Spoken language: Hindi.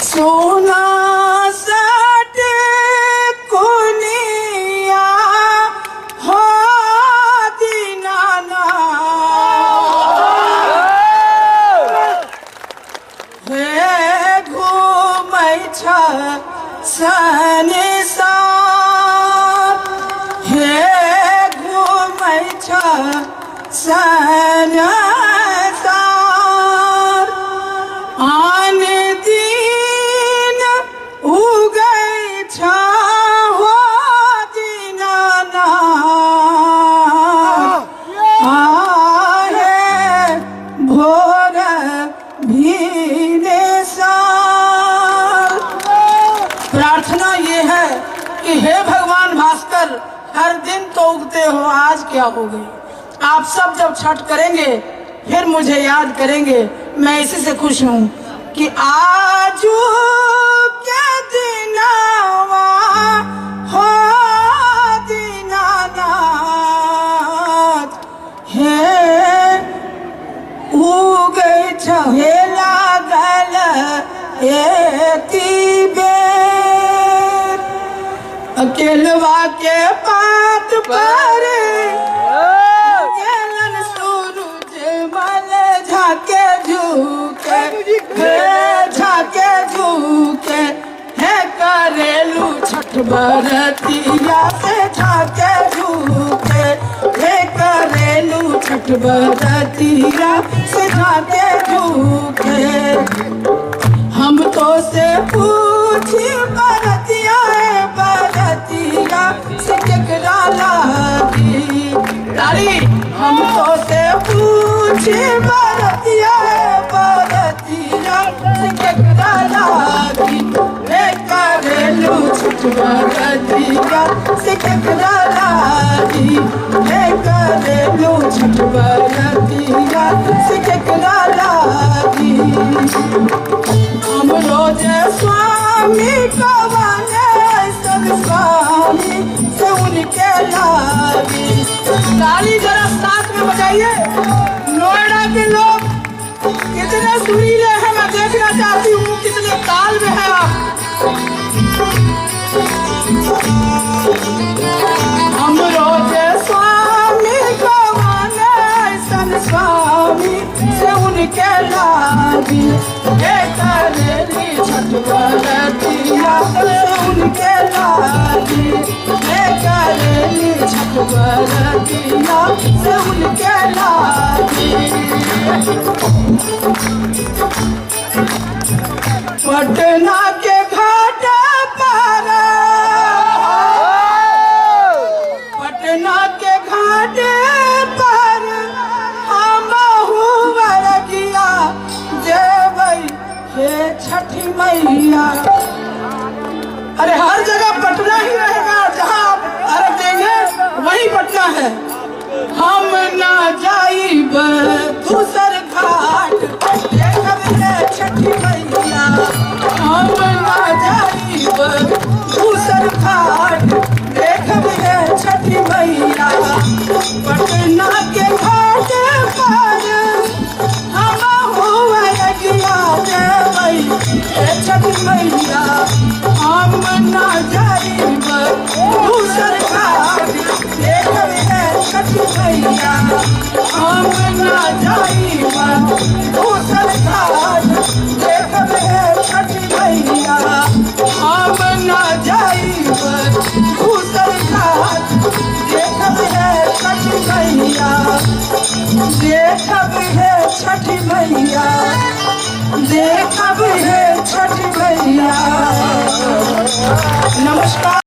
सोना सट कुनिया हो दीनाना हे घूमै छ संसार हे घूमै छ संसार आन दिन उगै छ हो दीनानाथ आहे भोर भिनेसार। प्रार्थना ये है कि हे भगवान भास्कर, हर दिन तो उगते हो, आज क्या हो गई। आप सब जब छठ करेंगे फिर मुझे याद करेंगे। मैं इसी से खुश हूँ कि आजू के दिनवा हो दीनानाथ हे उगै छ हे लागल एती बेर अकेलवा के पात पर गेलन सूरज मल झाके झुके झाके झुके हे करेलू छठ बरतिया से झाके झुके हे करेलू छठ बरतिया से झाके झुके। हम तो से पूछी बरतिया से केकरा लागी डाली। हम तो से पूछी बरतिया से केकरा लागी हे करेलू छठ बरतिया से केकरा लागी हे करेलू छठ बरतिया से केकरा लागी। हम रोज स्वामी कवाने सब स्वामी से उनके लागी ताली जरा साथ में बजाइए। नोएडा के लोग कितने सुरीले हैं मैं देखना चाहती हूँ कितने ताल में है आप। हम रोज स्वामी कवाने सन स्वामी से उनके लागी हे करेली छठ बरतिया से उनके लागी हे करेली छठ बरतिया से उनके लागी। पटना के घाट पर पटना के घाट पर हम हुआ देवै हे छठी मैया। अरे हर जगह पटना ही रहेगा, जहाँ आप अर्घ देंगे वही पटना है। हम ना जाइब दूसर घाट देखब हे छठी मैया। हम ना जाइब दूसर घाट देखब हे छठी मैया। पटना के घाट पर हम हुआ लगिया देवै हे छठी मैया। हम ना जाइब दूसर घाट देखब हे छठी मैया। हम ना जाइब दूसर घाट देखब हे छठी मैया। हम ना जाइब दूसर घाट देखब हे छठी मैया। देखब हे छठी मैया देखब हे छठी मैया। नमस्कार।